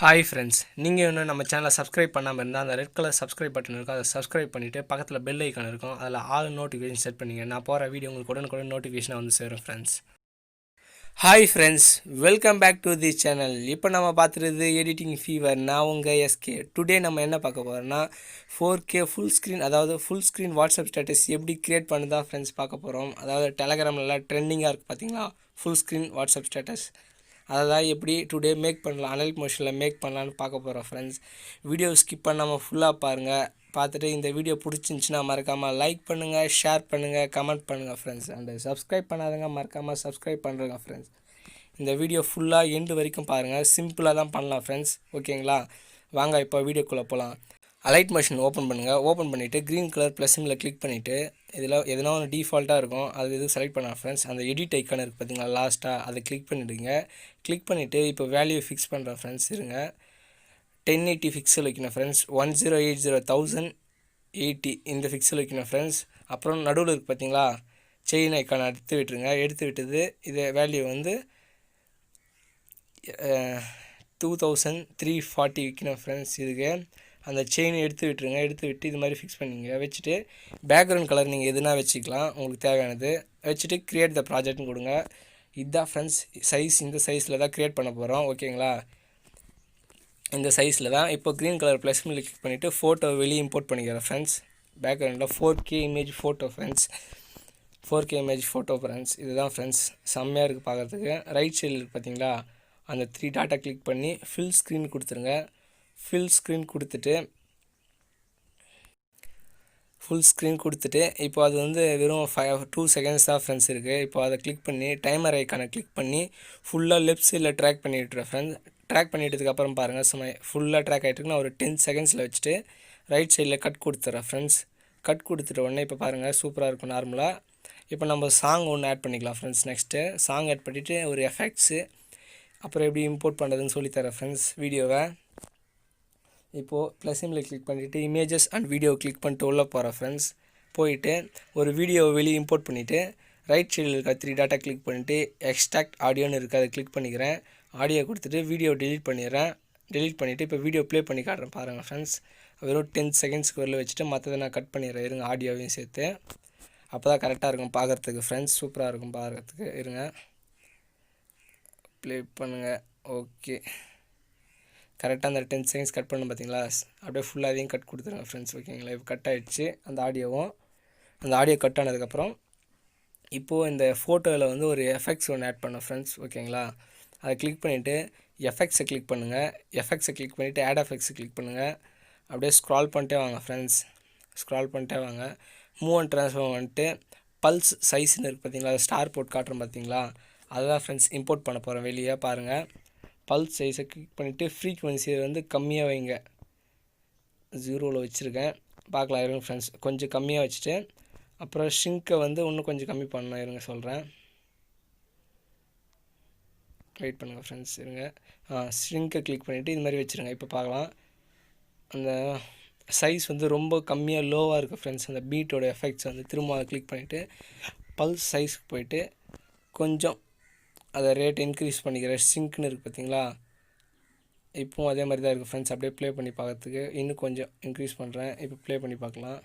Hi friends, நீங்கள் இன்னும் நம்ம சேனலை சப்ஸ்கிரைப் பண்ணாமல் இருந்தால் அந்த ரெட் கலர் சப்ஸ்கிரைப் பட்டன் இருக்கும். அதை சப்ஸ்கிரைப் பண்ணிவிட்டு பக்கத்தில் பெல் ஐக்கான் இருக்கும். அதில் ஆல் நோட்டிஃபிகேஷன் செட் பண்ணிங்க. நான் போகிற வீடியோ உங்களுக்கு உடனுக்குடன் நோட்டிஃபிகேஷனாக வந்து சேரும் friends. Hi friends, welcome back to the channel. இப்போ நம்ம பார்த்துருது எடிட்டிங் ஃபீவர். நான் உங்கள் எஸ்கே. டுடே நம்ம என்ன பார்க்க போகிறோம்னா 4K ஃபுல் ஸ்க்ரீன், அதாவது ஃபுல் ஸ்க்ரீன் வாட்ஸ்அப் ஸ்டேட்டஸ் எப்படி க்ரியேட் பண்ணுறதா ஃப்ரெண்ட்ஸ் பார்க்க போகிறோம். அதாவது டெலகிராம்லாம் ட்ரெண்டிங்காக இருக்குது பார்த்தீங்களா, ஃபுல் ஸ்க்ரீன் வாட்ஸ்அப் ஸ்டேட்டஸ். அதை தான் எப்படி டுடே மேக் பண்ணலாம், அலைட் மோஷனில் மேக் பண்ணலான்னு பார்க்க போகிறோம் ஃப்ரெண்ட்ஸ். வீடியோ ஸ்கிப் பண்ணாமல் ஃபுல்லாக பாருங்கள். பார்த்துட்டு இந்த வீடியோ பிடிச்சிருந்துச்சின்னா மறக்காமல் லைக் பண்ணுங்கள், ஷேர் பண்ணுங்கள், கமெண்ட் பண்ணுங்கள் ஃப்ரெண்ட்ஸ். அண்டு சப்ஸ்கிரைப் பண்ணாதங்க மறக்காமல் சப்ஸ்கிரைப் பண்ணுறேங்க ஃப்ரெண்ட்ஸ். இந்த வீடியோ ஃபுல்லாக எண்டு வரைக்கும் பாருங்கள். சிம்பிளாக தான் பண்ணலாம் ஃப்ரெண்ட்ஸ், ஓகேங்களா? வாங்க இப்போ வீடியோக்குள்ளே போகலாம். அலைட் மோஷன் ஓப்பன் பண்ணுங்கள். ஓப்பன் பண்ணிவிட்டு க்ரீன் கலர் ப்ளஸ் சிம்பிளை கிளிக் பண்ணிவிட்டு இதில் எதனா ஒன்று டிஃபால்ட்டாக இருக்கும், அது இது செலக்ட் பண்ணலாம் ஃப்ரெண்ட்ஸ். அந்த எடிட் ஐக்கான் இருக்குது பார்த்தீங்களா லாஸ்ட்டாக, அதை கிளிக் பண்ணிவிடுங்க. கிளிக் பண்ணிவிட்டு இப்போ வேல்யூ ஃபிக்ஸ் பண்ணுறேன் ஃப்ரெண்ட்ஸ். இருங்க, 1080 ஃபிக்ஸல் வைக்கணும் ஃப்ரெண்ட்ஸ். 1080 இந்த ஃபிக்ஸல் வைக்கணும் ஃப்ரெண்ட்ஸ். அப்புறம் நடுவில் இருக்குது பார்த்தீங்களா செயின் ஐக்கான், எடுத்து விட்டுருங்க. எடுத்து விட்டது இது வேல்யூ வந்து 2340 வைக்கணும் ஃப்ரெண்ட்ஸ். இதுக்கு அந்த செயின் எடுத்து விட்டுருங்க. எடுத்து விட்டு இது மாதிரி ஃபிக்ஸ் பண்ணிங்க. வச்சுட்டு பேக்ரவுண்ட் கலர் நீங்கள் எதுனா வச்சுக்கலாம், உங்களுக்கு தேவையானது வச்சுட்டு க்ரியேட் த ப்ராஜெக்ட்னு கொடுங்க. இதுதான் ஃப்ரெண்ட்ஸ் சைஸ். இந்த சைஸில் தான் க்ரியேட் பண்ண போகிறோம், ஓகேங்களா? இந்த சைஸில் தான். இப்போ க்ரீன் கலர் ப்ளஸ் மேலே கிளிக் பண்ணிவிட்டு ஃபோட்டோ வெளியே இம்போர்ட் பண்ணிக்கிறேன் ஃப்ரெண்ட்ஸ். பேக்ரவுண்டில் 4K image photo friends. 4K image photo friends. இதுதான் ஃப்ரெண்ட்ஸ், செம்மையாக இருக்குது பார்க்குறதுக்கு. ரைட் சைடில் இருக்குது பார்த்தீங்களா, அந்த 3 டாட்டா கிளிக் பண்ணி ஃபில் ஸ்க்ரீன் கொடுத்துருங்க. ஃபுல் ஸ்க்ரீன் கொடுத்துட்டு இப்போ அது வந்து வெறும் 2 செகண்ட்ஸ் தான் ஃப்ரெண்ட்ஸ் இருக்குது. இப்போ அதை கிளிக் பண்ணி டைமர் ஐக்கானை கிளிக் பண்ணி ஃபுல்லாக லெஃப்ட் சைடில் ட்ராக் பண்ணி விட்டுறேன் ஃப்ரெண்ட்ஸ். ட்ராக் பண்ணிட்டதுக்கப்புறம் பாருங்கள், சும்மா ஃபுல்லாக ட்ராக் ஆகிட்டுருக்கு. நான் ஒரு 10 செகண்ட்ஸில் வச்சுட்டு ரைட் சைடில் கட் கொடுத்துட்றேன் ஃப்ரெண்ட்ஸ். கட் கொடுத்துட்ட உடனே இப்போ பாருங்கள் சூப்பராக இருக்கும் நார்மலாக. இப்போ நம்ம சாங் ஒன்று ஆட் பண்ணிக்கலாம் ஃப்ரெண்ட்ஸ். நெக்ஸ்ட்டு சாங் ஆட் பண்ணிவிட்டு ஒரு எஃபெக்ட்ஸு, அப்புறம் எப்படி இம்போர்ட் பண்ணுறதுன்னு சொல்லித்தரேன் ஃப்ரெண்ட்ஸ் வீடியோவை. இப்போது ப்ளஸ் சிம்பிளை கிளிக் பண்ணிவிட்டு இமேஜஸ் அண்ட் வீடியோ கிளிக் பண்ணிட்டு உள்ளே போகிறேன் ஃப்ரெண்ட்ஸ். போயிட்டு ஒரு வீடியோவை வெளியே இம்போர்ட் பண்ணிவிட்டு ரைட் சைடில் இருக்க 3 டாட்டா கிளிக் பண்ணிவிட்டு எக்ஸ்ட்ராக்ட் ஆடியோன்னு இருக்குது, அதை கிளிக் பண்ணிக்கிறேன். ஆடியோ கொடுத்துட்டு வீடியோ டெலிட் பண்ணிடுறேன். டெலிட் பண்ணிவிட்டு இப்போ வீடியோ ப்ளே பண்ணி காட்டுறேன் பாருங்கள் ஃப்ரெண்ட்ஸ். வெறும் 10 செகண்ட்ஸ்க்கு வரல வச்சுட்டு மற்றதை நான் கட் பண்ணிடுறேன். இருங்க, ஆடியோவையும் சேர்த்து. அப்போ தான் கரெக்டாக இருக்கும் பார்க்குறதுக்கு ஃப்ரெண்ட்ஸ், சூப்பராக இருக்கும் பார்க்குறதுக்கு. இருங்க, ப்ளே பண்ணுங்கள். ஓகே, கரெக்டாக அந்த 10 செகண்ட்ஸ் கட் பண்ண பார்த்தீங்களா, அப்படியே ஃபுல்லாக அதையும் கட் கொடுத்துருங்க ஃப்ரெண்ட்ஸ், ஓகேங்களா? இப்போ கட் ஆகிடுச்சு அந்த ஆடியோ கட் ஆனதுக்கப்புறம் இப்போது இந்த ஃபோட்டோவில் வந்து ஒரு எஃபெக்ட்ஸ் ஒன்று ஆட் பண்ணோம் ஃப்ரெண்ட்ஸ், ஓகேங்களா? அதை கிளிக் பண்ணிவிட்டு எஃபெக்ட்ஸை கிளிக் பண்ணுங்கள். எஃபெக்ட்ஸை கிளிக் பண்ணிவிட்டு ஆட் எஃபெக்ட்ஸை கிளிக் பண்ணுங்கள். அப்படியே ஸ்க்ரால் பண்ணிட்டே வாங்க ஃப்ரெண்ட்ஸ். ஸ்க்ரால் பண்ணிட்டே வாங்க. மூவ் அண்ட் ட்ரான்ஸ்ஃபார்ம் வந்துட்டு பல்ஸ் சைஸ்ன்னு இருக்குது பார்த்தீங்களா, அதை ஸ்டார் போட்டு காட்டுறோம் பார்த்தீங்களா, அதுதான் ஃப்ரெண்ட்ஸ் இம்போர்ட் பண்ண போகிறோம் வெளியே. பாருங்கள், பல்ஸ் சைஸை கிளிக் பண்ணிவிட்டு ஃப்ரீக்வன்சியை வந்து கம்மியாக வைங்க. 0ல் வச்சுருக்கேன், பார்க்கலாம். இருங்க ஃப்ரெண்ட்ஸ், கொஞ்சம் கம்மியாக வச்சுட்டு அப்புறம் ஷ்ரிங்கை வந்து இன்னும் கொஞ்சம் கம்மி பண்ணணும். இருங்க சொல்கிறேன், வெயிட் பண்ணுங்கள் ஃப்ரெண்ட்ஸ். இருங்க, ஷ்ரிங்கை கிளிக் பண்ணிவிட்டு இது மாதிரி வச்சுருங்க. இப்போ பார்க்கலாம், அந்த சைஸ் வந்து ரொம்ப கம்மியாக லோவாக இருக்குது ஃப்ரெண்ட்ஸ். அந்த பீட்டோட எஃபெக்ட்ஸ் வந்து திரும்ப அதை கிளிக் பண்ணிவிட்டு பல்ஸ் சைஸ்க்கு போயிட்டு கொஞ்சம் அதை ரேட் இன்க்ரீஸ் பண்ணிக்கிறேன். சிங்க்னு இருக்குது பார்த்தீங்களா, இப்போவும் அதே மாதிரி தான் இருக்குது ஃப்ரெண்ட்ஸ். அப்படியே ப்ளே பண்ணி பார்க்கறதுக்கு இன்னும் கொஞ்சம் இன்க்ரீஸ் பண்ணுறேன். இப்போ ப்ளே பண்ணி பார்க்கலாம்.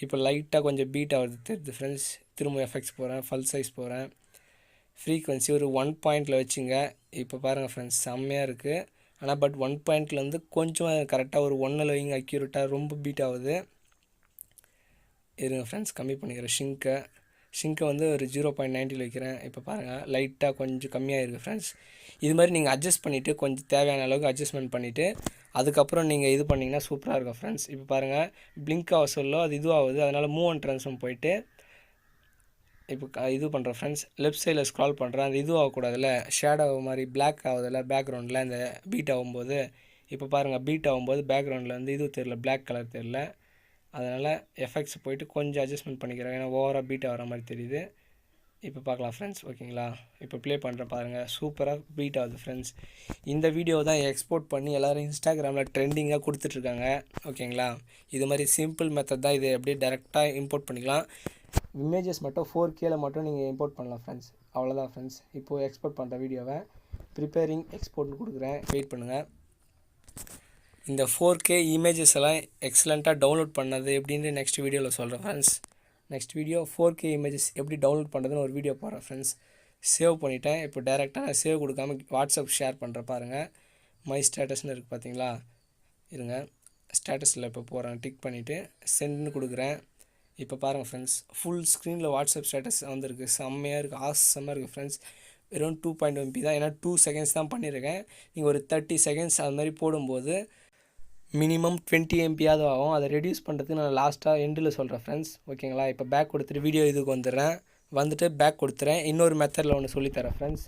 இப்போ லைட்டாக கொஞ்சம் பீட் ஆகுது தெரியுது ஃப்ரெண்ட்ஸ். திரும்ப எஃபெக்ட்ஸ் போகிறேன், ஃபல் சைஸ் போகிறேன், ஃப்ரீக்வன்சி ஒரு 1 பாயிண்டில் வச்சுங்க. இப்போ பாருங்கள் ஃப்ரெண்ட்ஸ், செம்மையாக இருக்குது. ஆனால் பட் 1 பாயிண்டில் வந்து கொஞ்சம் கரெக்டாக ஒரு 1ல் வைங்க, அக்யூரேட்டாக. ரொம்ப பீட் ஆகுது. இருங்க ஃப்ரெண்ட்ஸ், கம்மி பண்ணிக்கிறேன். ஷிங்கை வந்து ஒரு 0.90 வைக்கிறேன். இப்போ பாருங்கள், லைட்டாக கொஞ்சம் கம்மியாக இருக்குது ஃப்ரெண்ட்ஸ். இது மாதிரி நீங்கள் அட்ஜஸ்ட் பண்ணிவிட்டு கொஞ்சம் தேவையான அளவுக்கு அட்ஜஸ்ட்மெண்ட் பண்ணிவிட்டு அதுக்கப்புறம் நீங்கள் இது பண்ணிங்கன்னா சூப்பராக இருக்கும் ஃப்ரெண்ட்ஸ். இப்போ பாருங்கள், பிளிங்க் ஆக சொல்ல அது இதுவாகுது, அதனால் மூவ் அண்ட் ட்ரான்ஸ்ஃபார்ம் போயிட்டு இப்போ இது பண்ணுறேன் ஃப்ரெண்ட்ஸ். லெஃப்ட் சைடில் ஸ்க்ரால் பண்ணுறேன். அந்த இது ஆகக்கூடாதுல்ல, ஷேடோ மாதிரி பிளாக் ஆகுதில்ல பேக்ரவுண்டில் இந்த பீட் ஆகும்போது. இப்போ பாருங்கள், பீட் ஆகும்போது பேக்ரவுண்டில் வந்து இது தெரியல, பிளாக் கலர் தெரியல. அதனால் எஃபெக்ட்ஸ் போயிட்டு கொஞ்சம் அட்ஜஸ்ட்மெண்ட் பண்ணிக்கிறேன், ஏன்னா ஓவராக பீட் ஆகிற மாதிரி தெரியுது. இப்போ பார்க்கலாம் ஃப்ரெண்ட்ஸ், ஓகேங்களா? இப்போ ப்ளே பண்ணுறேன் பாருங்கள், சூப்பராக பீட் ஆகுது ஃப்ரெண்ட்ஸ். இந்த வீடியோ தான் எக்ஸ்போர்ட் பண்ணி எல்லோரும் இன்ஸ்டாகிராமில் ட்ரெண்டிங்காக கொடுத்துட்ருக்காங்க, ஓகேங்களா? இது மாதிரி சிம்பிள் மெத்தட் தான். இது அப்படியே டேரெக்டாக இம்போர்ட் பண்ணிக்கலாம். இமேஜஸ் மட்டும் 4Kயில் மட்டும் நீங்கள் இம்போர்ட் பண்ணலாம் ஃப்ரெண்ட்ஸ். அவ்வளோதான் ஃப்ரெண்ட்ஸ். இப்போது எக்ஸ்போர்ட் பண்ணுற வீடியோவை ப்ரிப்பேரிங் எக்ஸ்போர்ட்னு கொடுக்குறேன், வெயிட் பண்ணுங்கள். இந்த 4K இமேஜஸ் எல்லாம் எக்ஸலண்ட்டாக டவுன்லோட் பண்ணது எப்படின்னு நெக்ஸ்ட் வீடியோவில் சொல்கிறேன் friends. Next video 4K images எப்படி டவுன்லோட் பண்ணுறதுன்னு ஒரு வீடியோ போடுறேன் ஃப்ரெண்ட்ஸ். சேவ் பண்ணிவிட்டேன். இப்போ டேரெக்டாக நான் சேவ் கொடுக்காம வாட்ஸ்அப் ஷேர் பண்ணுறேன் பாருங்கள். மை ஸ்டேட்டஸ்னு இருக்குது பார்த்தீங்களா, இருங்க ஸ்டேட்டஸில் இப்போ போகிறேன், டிக் பண்ணிவிட்டு சென்ட்னு கொடுக்குறேன். இப்போ பாருங்கள் ஃப்ரெண்ட்ஸ், ஃபுல் ஸ்க்ரீனில் வாட்ஸ்அப் ஸ்டேட்டஸ் வந்துருக்கு. செம்மையாக இருக்குது, ஆசமாக இருக்குது ஃப்ரெண்ட்ஸ். வெறும் 2.1 MB தான், ஏன்னா 2 செகண்ட்ஸ் தான் பண்ணியிருக்கேன். நீங்கள் ஒரு 30 செகண்ட்ஸ் அது மாதிரி போடும்போது மினிமம் 20 MBயாவது ஆகும். அதை ரெடியூஸ் பண்ணுறதுக்கு நான் லாஸ்ட்டாக எண்டில் சொல்கிறேன் ஃப்ரெண்ட்ஸ், ஓகேங்களா. இப்போ பேக் கொடுத்துட்டு வீடியோ இதுக்கு வந்துடுறேன், வந்துட்டு பேக் கொடுத்துறேன். இன்னொரு மெத்தடில் ஒன்று சொல்லித்தரேன் ஃப்ரெண்ட்ஸ்.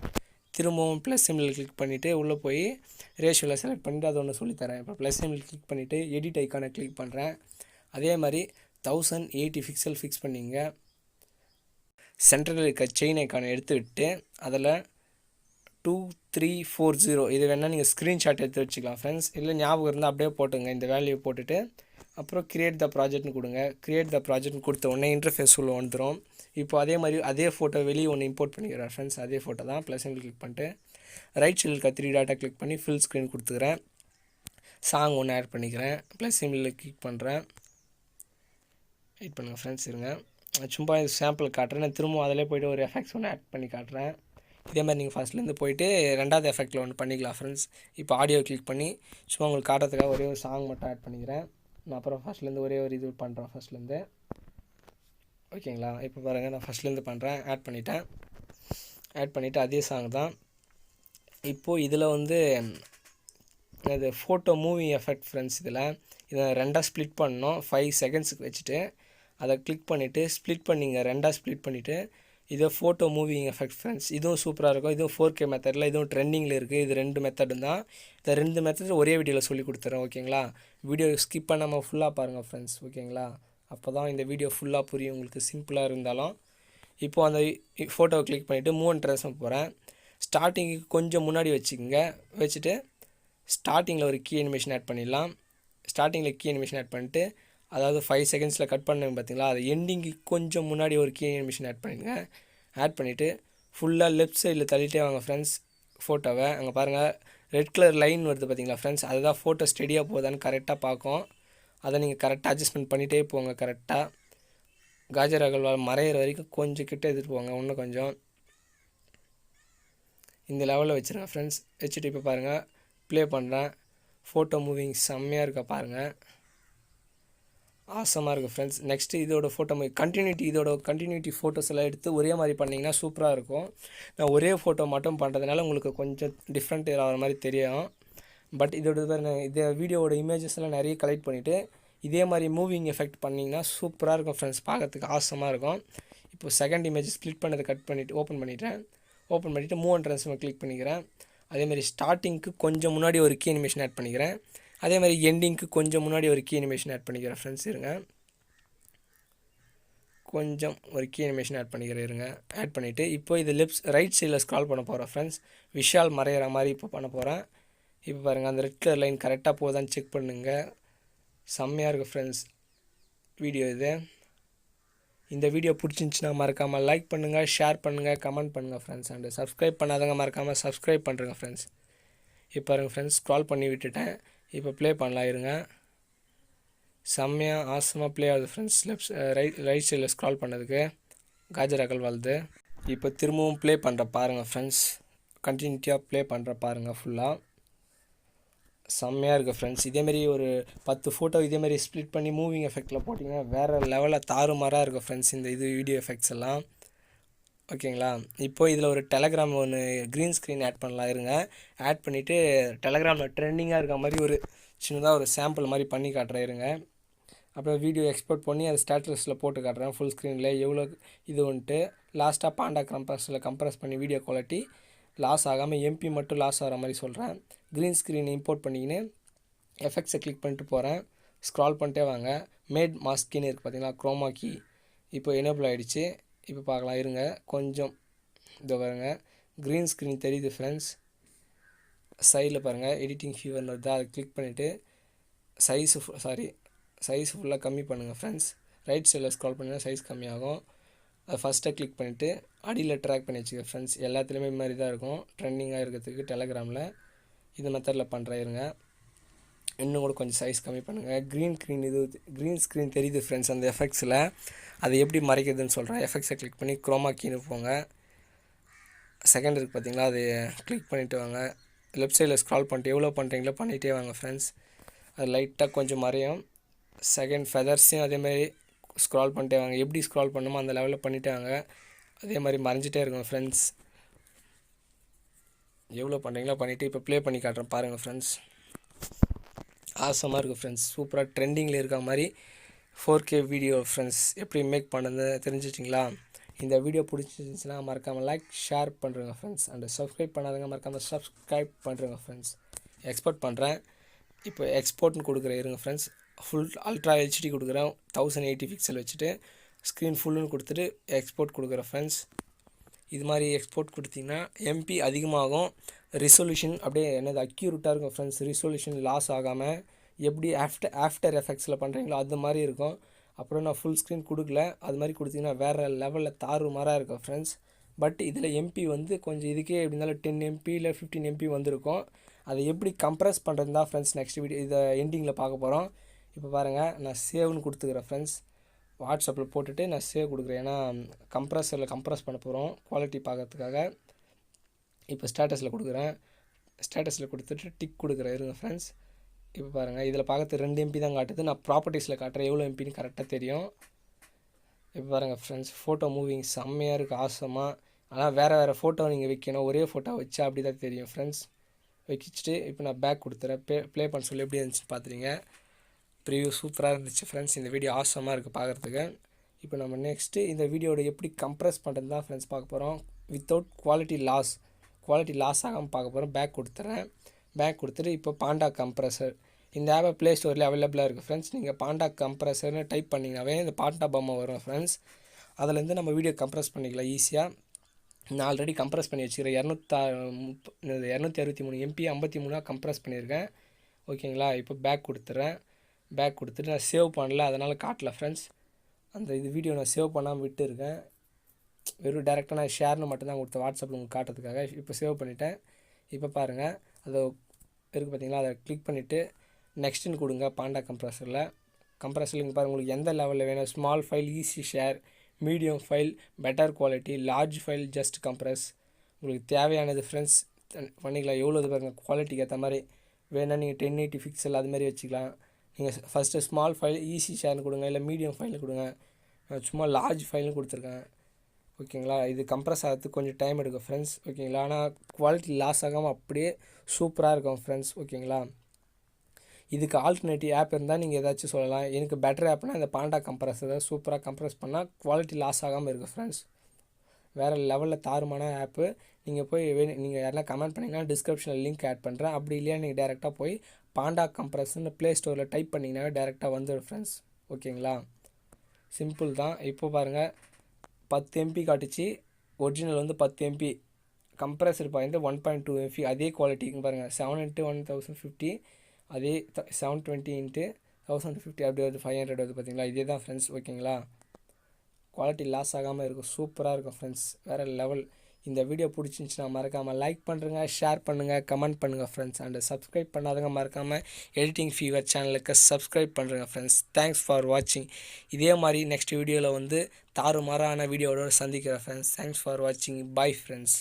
திரும்பவும் ப்ளஸ் சிம்பிள் கிளிக் பண்ணிவிட்டு உள்ளே போய் ரேஷியோவில் செலக்ட் பண்ணிவிட்டு அது ஒன்று சொல்லித்தரேன். இப்போ ப்ளஸ் சிம்பிள் கிளிக் பண்ணிவிட்டு எடிட் ஐக்கானை கிளிக் பண்ணுறேன். அதே மாதிரி 1080 பிக்சல் ஃபிக்ஸ் பண்ணிங்க. சென்டரில் இருக்க செயின் ஐக்கானை எடுத்து விட்டு அதில் 2340 இது வேணால் நீங்கள் ஸ்க்ரீன்ஷாட் எடுத்து வச்சுக்கலாம் ஃப்ரெண்ட்ஸ். இல்லை ஞாபகம் இருந்தால் அப்படியே போட்டுங்க. இந்த வேல்யூ போட்டுட்டு அப்புறம் கிரியேட் த ப்ராஜெக்ட்னு கொடுங்க. கிரியேட் த ப்ராஜெக்ட்னு கொடுத்த உடனே இன்டர்ஃபேஸ் உள்ள வந்துடும். இப்போ அதே மாதிரி அதே ஃபோட்டோ வெளியே ஒன்று இம்போர்ட் பண்ணிக்கிறேன் ஃப்ரெண்ட்ஸ். அதே ஃபோட்டோ தான். ப்ளஸ் சிம்பிள் கிளிக் பண்ணிட்டு ரைட் சைடில் இருக்க 3 டாட்டா கிளிக் பண்ணி ஃபுல் ஸ்க்ரீன் கொடுத்துக்கிறேன். சாங் ஒன்று ஆட் பண்ணிக்கிறேன். ப்ளஸ் சிம்பிளில் கிளிக் பண்ணுறேன். வெயிட் பண்ணுங்கள் ஃப்ரெண்ட்ஸ், இருங்க சும்மா இது சாம்பிள் காட்டுறேன். நான் திரும்ப அதிலே போய்ட்டு ஒரு எஃபெக்ட்ஸ் ஒன்று ஆட் பண்ணி காட்டுறேன். இதே மாதிரி நீங்கள் ஃபஸ்ட்லேருந்து போய்ட்டு ரெண்டாவது எஃபெக்டில் ஒன்று பண்ணிக்கலாம் ஃப்ரெண்ட்ஸ். இப்போ ஆடியோ கிளிக் பண்ணி சும்மா உங்களுக்கு காட்டுறதுக்காக ஒரே ஒரு சாங் மட்டும் ஆட் பண்ணிக்கிறேன். நான் அப்புறம் ஃபஸ்ட்லேருந்து ஒரே ஒரு இது பண்ணுறேன் ஃபஸ்ட்லேருந்து, ஓகேங்களா. இப்போ பாருங்கள், நான் ஃபஸ்ட்லேருந்து பண்ணுறேன். ஆட் பண்ணிவிட்டு அதே சாங் தான். இப்போது இதில் வந்து இது ஃபோட்டோ மூவி எஃபெக்ட் ஃப்ரெண்ட்ஸ். இதை ரெண்டாக ஸ்ப்ளிட் பண்ணணும். 5 செகண்ட்ஸுக்கு வச்சுட்டு அதை கிளிக் பண்ணிவிட்டு ஸ்ப்ளிட் பண்ணிங்க. ரெண்டாக ஸ்ப்ளிட் பண்ணிவிட்டு இது ஃபோட்டோ மூவிங் எஃபெக்ட் ஃப்ரெண்ட்ஸ். இதுவும் சூப்பராக இருக்கும். இதுவும் 4K மெத்தடில், இதுவும் ட்ரெண்டிங்கில் இருக்குது. இது 2 மெத்தடும் தான். இந்த 2 மெத்தட் ஒரே வீடியோவில் சொல்லி கொடுத்துறேன், ஓகேங்களா. வீடியோ ஸ்கிப் பண்ணாமல் ஃபுல்லாக பாருங்கள் ஃப்ரெண்ட்ஸ், ஓகேங்களா. அப்போ தான் இந்த வீடியோ ஃபுல்லாக புரியும் உங்களுக்கு, சிம்பிளாக இருந்தாலும். இப்போது அந்த ஃபோட்டோவை கிளிக் பண்ணிவிட்டு மூவ் அண்ட் ட்ரேஸ் போகிறேன். ஸ்டார்டிங்குக்கு கொஞ்சம் முன்னாடி வச்சுக்கோங்க. வச்சுட்டு ஸ்டார்டிங்கில் ஒரு கீ அனிமேஷன் ஆட் பண்ணிடலாம். ஸ்டார்டிங்கில் கீ அனிமேஷன் ஆட் பண்ணிட்டு அதாவது 5 செகண்ட்ஸில் கட் பண்ணுங்க பார்த்தீங்களா, அது எண்டிங்கு கொஞ்சம் முன்னாடி ஒரு கீ அனிமேஷன் ஆட் பண்ணிடுங்க. ஆட் பண்ணிவிட்டு ஃபுல்லாக லெஃப்ட் சைடில் தள்ளிட்டே வாங்க ஃப்ரெண்ட்ஸ் ஃபோட்டோவை. அங்கே பாருங்கள் ரெட் கலர் லைன் வருது பார்த்தீங்களா ஃப்ரெண்ட்ஸ், அதுதான் ஃபோட்டோ ஸ்டெடியாக போகுதான்னு கரெக்டாக பார்க்கும். அதை நீங்கள் கரெக்டாக அட்ஜஸ்ட்மெண்ட் பண்ணிகிட்டே போங்க. கரெக்டாக காஜர் அகர்வால் மறையிற வரைக்கும் கொஞ்சம் கிட்டே எடுத்துகிட்டு போங்க. இன்னும் கொஞ்சம் இந்த லெவலில் வச்சுருங்க ஃப்ரெண்ட்ஸ். வச்சுட்டு இப்போ பாருங்கள் ப்ளே பண்ணுறேன். ஃபோட்டோ மூவிங் செம்மையாக இருக்கா பாருங்கள், ஆசமாக இருக்குது ஃப்ரெண்ட்ஸ். நெக்ஸ்ட்டு இதோட ஃபோட்டோ கண்டினியூட்டி ஃபோட்டோஸ் எல்லாம் எடுத்து ஒரே மாதிரி பண்ணிங்கன்னா சூப்பராக இருக்கும். நான் ஒரே ஃபோட்டோ மட்டும் பண்ணுறதுனால உங்களுக்கு கொஞ்சம் டிஃப்ரெண்ட் ஆகிற மாதிரி தெரியும். பட் இதோட வீடியோவோட இமேஜஸ் எல்லாம் நிறைய கலெக்ட் பண்ணிவிட்டு இதே மாதிரி மூவிங் எஃபெக்ட் பண்ணிங்கன்னா சூப்பராக இருக்கும் ஃப்ரெண்ட்ஸ், பார்க்கறதுக்கு ஆசமாக இருக்கும். இப்போ செகண்ட் இமேஜ் ஸ்ப்ளிட் பண்ணதை கட் பண்ணிவிட்டு ஓப்பன் பண்ணிவிட்டு மூவ் அண்ட் ட்ரான்ஸ்ஃபார்ம் கிளிக் பண்ணிக்கிறேன். அதேமாதிரி ஸ்டார்டிங்க்கு கொஞ்சம் முன்னாடி ஒரு கீ அனிமேஷன் ஆட் பண்ணிக்கிறேன். அதே மாதிரி எண்டிங்க்கு கொஞ்சம் முன்னாடி ஒரு கீ அனிமேஷன் ஆட் பண்ணிக்கிறேன் ஃப்ரெண்ட்ஸ். இருங்க கொஞ்சம் ஒரு கீ அனிமேஷன் ஆட் பண்ணிக்கிறேன். ஆட் பண்ணிவிட்டு இப்போ இது ரைட் சைடில் ஸ்க்ரால் பண்ண போகிறேன் ஃப்ரெண்ட்ஸ். விஷால் மறையிற மாதிரி இப்போ பண்ண போகிறேன். இப்போ பாருங்கள் அந்த ரெட் கலர் லைன் கரெக்டாக போதான்னு செக் பண்ணுங்கள். செம்மையாக இருக்குது ஃப்ரெண்ட்ஸ் வீடியோ இது. இந்த வீடியோ பிடிச்சிருந்துச்சின்னா மறக்காமல் லைக் பண்ணுங்கள், ஷேர் பண்ணுங்கள், கமெண்ட் பண்ணுங்கள் ஃப்ரெண்ட்ஸ். அண்டு சப்ஸ்கிரைப் பண்ணாதவங்க மறக்காமல் சப்ஸ்கிரைப் பண்ணுறேங்க ஃப்ரெண்ட்ஸ். இப்போ பாருங்கள் ஃப்ரெண்ட்ஸ் ஸ்க்ரால் பண்ணி விட்டுட்டேன். இப்போ ப்ளே பண்ணலாம், இருங்க. செம்மையாக ஆசமாக ப்ளே ஆகுது ஃப்ரெண்ட்ஸ். ரைட் சைடில் ஸ்க்ரால் பண்ணதுக்கு காஜர் அகர்வால்து. இப்போ திரும்பவும் ப்ளே பண்ணுற பாருங்கள் ஃப்ரெண்ட்ஸ், கண்டினியூட்டியாக ப்ளே பண்ணுற பாருங்கள் ஃபுல்லாக. செம்மையாக இருக்குது ஃப்ரெண்ட்ஸ். இதேமாரி ஒரு 10 ஃபோட்டோ இதேமாரி ஸ்ப்ளிட் பண்ணி மூவிங் எஃபெக்டில் போட்டிங்கன்னா வேறு லெவலில் தாறுமாறாக இருக்கும் ஃப்ரெண்ட்ஸ் இந்த வீடியோ எஃபெக்ட்ஸ் எல்லாம், ஓகேங்களா. இப்போது இதில் ஒரு டெலகிராம் ஒன்று க்ரீன் ஸ்க்ரீன் ஆட் பண்ணலாம், இருங்க. ஆட் பண்ணிவிட்டு டெலகிராமில் ட்ரெண்டிங்காக இருக்க மாதிரி ஒரு சின்னதாக ஒரு சாம்பிள் மாதிரி பண்ணி காட்டுறேன், இருங்க. அப்புறம் வீடியோ எக்ஸ்போர்ட் பண்ணி அதை ஸ்டேட்டஸில் போட்டு காட்டுறேன் ஃபுல் ஸ்க்ரீனில் எவ்வளோ இது வந்துட்டு. லாஸ்ட்டாக பாண்டா கம்ப்ரஸ் பண்ணி வீடியோ குவாலிட்டி லாஸ் ஆகாமல் எம்பி மட்டும் லாஸ் ஆகிற மாதிரி சொல்கிறேன். க்ரீன் ஸ்க்ரீன் இம்போர்ட் பண்ணிக்கின்னு எஃபெக்ட்ஸை கிளிக் பண்ணிட்டு போகிறேன். ஸ்க்ரால் பண்ணிட்டே வாங்க. மேட் மாஸ்கின்னு இருக்குது பார்த்தீங்களா, க்ரோமா கீ இப்போ எனேபிள் ஆகிடுச்சு. இப்போ பார்க்கலாம், இருங்க கொஞ்சம் இதை பாருங்க க்ரீன் ஸ்க்ரீன் தெரியுது ஃப்ரெண்ட்ஸ். சைடில் பாருங்கள் எடிட்டிங் ஃபீவர்னு வருது, அதை கிளிக் பண்ணிவிட்டு சைஸ் ஃபுல்லாக கம்மி பண்ணுங்கள் ஃப்ரெண்ட்ஸ். ரைட் சைடில் ஸ்க்ரால் பண்ணிங்கன்னா சைஸ் கம்மியாகும். அதை ஃபஸ்ட்டாக கிளிக் பண்ணிவிட்டு அடியில் ட்ராக் பண்ணி வச்சுக்க ஃப்ரெண்ட்ஸ். எல்லாத்துலேயுமே இது மாதிரி தான் இருக்கும் ட்ரெண்டிங்காக இருக்கிறதுக்கு டெலகிராமில். இந்த மெத்தடில் பண்ணுறேன், இருங்க. இன்னும் கூட கொஞ்சம் சைஸ் கம்மி பண்ணுங்கள். க்ரீன் ஸ்க்ரீன் தெரியுது ஃப்ரெண்ட்ஸ் அந்த எஃபெக்ட்ஸில். அதை எப்படி மறைக்கிறதுன்னு சொல்கிறேன். எஃபெக்ட்ஸை கிளிக் பண்ணி குரோமா கீன்னு போங்க. செகண்ட் இருக்குது பார்த்தீங்களா, அது கிளிக் பண்ணிவிட்டு வாங்க. லெஃப்ட் சைடில் ஸ்க்ரால் பண்ணிட்டு எவ்வளோ பண்ணுறீங்களோ பண்ணிகிட்டே வாங்க ஃப்ரெண்ட்ஸ். அது லைட்டாக கொஞ்சம் மறையும். செகண்ட் ஃபெதர்ஸையும் அதேமாதிரி ஸ்க்ரால் பண்ணிட்டே வாங்க. எப்படி ஸ்க்ரால் பண்ணணுமோ அந்த லெவலில் பண்ணிட்டே வாங்க. அதே மாதிரி மறைஞ்சிட்டே இருக்கும் ஃப்ரெண்ட்ஸ். எவ்வளோ பண்ணுறீங்களோ பண்ணிவிட்டு இப்போ ப்ளே பண்ணி காட்டுறேன் பாருங்கள் ஃப்ரெண்ட்ஸ். ஆசமாக இருக்குது ஃப்ரெண்ட்ஸ். சூப்பராக ட்ரெண்டிங்கில் இருக்க மாதிரி 4K வீடியோ ஃப்ரெண்ட்ஸ். எப்படி மேக் பண்ணுறது தெரிஞ்சிட்டிங்களா? இந்த வீடியோ பிடிச்சிருந்துச்சுன்னா மறக்காமல் லைக் ஷேர் பண்ணுறேங்க ஃப்ரெண்ட்ஸ். அண்ட் சப்ஸ்கிரைப் பண்ணாதவங்க மறக்காமல் சப்ஸ்கிரைப் பண்ணுறேங்க ஃப்ரெண்ட்ஸ். எக்ஸ்போர்ட் பண்ணுறேன். இப்போ எக்ஸ்போர்ட்னு கொடுக்குறேன் இருங்க ஃப்ரெண்ட்ஸ். ஃபுல் அல்ட்ரா ஹெச்டி கொடுக்குறேன். 1080 பிக்சல் வச்சுட்டு ஸ்க்ரீன் ஃபுல்லுன்னு கொடுத்துட்டு எக்ஸ்போர்ட் கொடுக்குறேன் ஃப்ரெண்ட்ஸ். இது மாதிரி எக்ஸ்போர்ட் கொடுத்திங்கன்னா எம்பி அதிகமாகும். ரிசொல்யூஷன் அப்படியே என்னது அக்யூரேட்டாக இருக்கும் ஃப்ரெண்ட்ஸ். ரிசொல்யூஷன் லாஸ் ஆகாமல் எப்படி ஆஃப்டர் எஃபெக்ட்ஸில் பண்ணுறீங்களோ அது மாதிரி இருக்கும். அப்புறம் நான் ஃபுல் ஸ்க்ரீன் கொடுக்கல. அது மாதிரி கொடுத்திங்கன்னா வேறு லெவலில் தாறுமாறாக இருக்கும் ஃப்ரெண்ட்ஸ். பட் இதில் எம்பி வந்து கொஞ்சம் இதுக்கே எப்படி இருந்தாலும் 10 MP இல்லை 15 MP வந்திருக்கும். அதை எப்படி கம்ப்ரஸ் பண்ணுறது தான் ஃப்ரெண்ட்ஸ் நெக்ஸ்ட் வீடியோ இதை எண்டிங்கில் பார்க்க போகிறோம். இப்போ பாருங்கள், நான் சேவ்னு கொடுத்துக்கிறேன் ஃப்ரெண்ட்ஸ். வாட்ஸ்அப்பில் போட்டுட்டு நான் சேவ் கொடுக்குறேன். ஏன்னா கம்ப்ரஸரில் கம்ப்ரஸ் பண்ண போகிறோம் குவாலிட்டி பார்க்கறதுக்காக. இப்போ ஸ்டேட்டஸில் கொடுக்குறேன். ஸ்டேட்டஸில் கொடுத்துட்டு டிக் கொடுக்குறேன் இருங்க ஃப்ரெண்ட்ஸ். இப்போ பாருங்கள், இதில் பார்க்கறது 2 MP தான் காட்டுது. நான் ப்ராப்பர்ட்டிஸில் காட்டுறேன் எவ்வளோ எம்பின்னு கரெக்டாக தெரியும். இப்போ பாருங்கள் ஃப்ரெண்ட்ஸ், ஃபோட்டோ மூவிங் செம்மையாக இருக்குது, ஆசமாக. ஆனால் வேறு ஃபோட்டோ நீங்கள் வைக்கணும். ஒரே ஃபோட்டோ வச்சா அப்படி தான் தெரியும் ஃப்ரெண்ட்ஸ். வச்சுட்டு இப்போ நான் பேக் கொடுத்துறேன். ப்ளே பண்ண சொல்லி எப்படி இருந்துச்சுன்னு பார்த்துறீங்க. ப்ரிவியூ சூப்பராக இருந்துச்சு ஃப்ரெண்ட்ஸ். இந்த வீடியோ ஆசமாக இருக்குது பார்க்குறதுக்கு. இப்போ நம்ம நெக்ஸ்ட்டு இந்த வீடியோட எப்படி கம்ப்ரஸ் பண்ணுறது தான் ஃப்ரெண்ட்ஸ் பார்க்க போகிறோம். வித்தவுட் குவாலிட்டி லாஸ் ஆகாமல் பார்க்க போகிறோம். பேக் கொடுத்துறேன். பேக் கொடுத்துட்டு இப்போ பாண்டா கம்ப்ரஸர் இந்த ஆப்பை ப்ளே ஸ்டோரில் அவைலபிளாக இருக்குது ஃப்ரெண்ட்ஸ். நீங்கள் பாண்டா கம்ப்ரஸர்னு டைப் பண்ணிங்கனாவே இந்த பாண்டா பொம்மை வரும் ஃப்ரெண்ட்ஸ். அதுலேருந்து நம்ம வீடியோ கம்ப்ரஸ் பண்ணிக்கலாம் ஈஸியாக. நான் ஆல்ரெடி கம்ப்ரஸ் பண்ணி வச்சுக்கிறேன். 263 MP 53 கம்ப்ரஸ் பண்ணியிருக்கேன். ஓகேங்களா? இப்போ பேக் கொடுத்துட்றேன். பேக் கொடுத்துட்டு நான் சேவ் பண்ணல, அதனால் காட்டல ஃப்ரெண்ட்ஸ். அந்த வீடியோ நான் சேவ் பண்ணாமல் விட்டுருக்கேன். வெறும் டேரெக்டாக நான் ஷேர்னு மட்டும்தான் கொடுத்தேன் வாட்ஸ்அப்பில் உங்களுக்கு காட்டுறதுக்காக. இப்போ சேவ் பண்ணிவிட்டேன். இப்போ பாருங்கள், அதை இருக்குது பார்த்தீங்களா, அதை கிளிக் பண்ணிவிட்டு நெக்ஸ்ட்டுன்னு கொடுங்க. பாண்டா கம்ப்ரஸரில் இங்கே பாருங்கள், உங்களுக்கு எந்த லெவலில் வேணும். Small file easy share, medium file better quality, large file just compress. உங்களுக்கு தேவையானது ஃப்ரெண்ட்ஸ் பண்ணிக்கலாம். எவ்வளோ இது பாருங்கள், குவாலிட்டிக்கு ஏற்ற மாதிரி வேணால் நீங்கள் 1080 பிக்சல் அது மாதிரி வச்சுக்கலாம். நீங்கள் ஃபஸ்ட்டு ஸ்மால் ஃபைல் ஈஸி ஷேர்னு கொடுங்க, இல்லை மீடியம் ஃபைல்னு கொடுங்க. சும்மா லார்ஜ் ஃபைல்னு கொடுத்துருக்கேன். ஓகேங்களா? இது கம்ப்ரஸ் ஆகிறதுக்கு கொஞ்சம் டைம் எடுக்கும் ஃப்ரெண்ட்ஸ். ஓகேங்களா? ஆனால் குவாலிட்டி லாஸ் ஆகாமல் அப்படியே சூப்பராக இருக்கும் ஃப்ரெண்ட்ஸ். ஓகேங்களா? இதுக்கு ஆல்டர்னேட்டிவ் ஆப் இருந்தால் நீங்கள் ஏதாச்சும் சொல்லலாம். எனக்கு பெட்டர் ஆப்னால் இந்த பாண்டா கம்ப்ரஸர் தான். சூப்பராக கம்ப்ரஸ் பண்ணால் குவாலிட்டி லாஸ் ஆகாமல் இருக்குது ஃப்ரெண்ட்ஸ். வேறு லெவலில் தாறுமான ஆப்பு. நீங்கள் போய் நீங்கள் யாரெனா கமெண்ட் பண்ணிங்கன்னா டிஸ்கிரிப்ஷனில் லிங்க் ஆட் பண்ணுறேன். அப்படி இல்லையா நீங்கள் டேரெக்டாக போய் பாண்டா கம்ப்ரஸ்ன்னு ப்ளே ஸ்டோரில் டைப் பண்ணிங்கன்னாவே டேரெக்டாக வந்துடும் ஃப்ரெண்ட்ஸ். ஓகேங்களா? சிம்பிள் தான். இப்போ பாருங்கள், 10 MP காட்டுச்சு. ஒரிஜினல் வந்து 10 MP. Compressor point 1.2 MP. அதே குவாலிட்டிக்கு பாருங்கள், 7x1050. அதே 720x1050 அப்படி வருது, 500 வருது பார்த்தீங்களா? இதே தான் ஃப்ரெண்ட்ஸ். ஓகேங்களா? குவாலிட்டி லாஸ் ஆகாமல் இருக்கும், சூப்பராக இருக்கும் ஃப்ரெண்ட்ஸ். வேறு லெவல். இந்த வீடியோ பிடிச்சிருந்துச்சுன்னா மறக்காமல் லைக் பண்ணுறங்க, ஷேர் பண்ணுங்கள், கமெண்ட் பண்ணுங்கள் ஃப்ரெண்ட்ஸ். அண்ட் சப்ஸ்கிரைப் பண்ணாதவங்க மறக்காமல் எடிட்டிங் ஃபீவர் சேனலுக்கு சப்ஸ்கிரைப் பண்ணுறேங்க ஃப்ரெண்ட்ஸ். தேங்க்ஸ் ஃபார் வாட்சிங். இதே மாதிரி நெக்ஸ்ட் வீடியோவில் வந்து தாறுமாறான வீடியோவோட சந்திக்கிறேன் ஃப்ரெண்ட்ஸ். தேங்க்ஸ் ஃபார் வாட்சிங். Bye friends.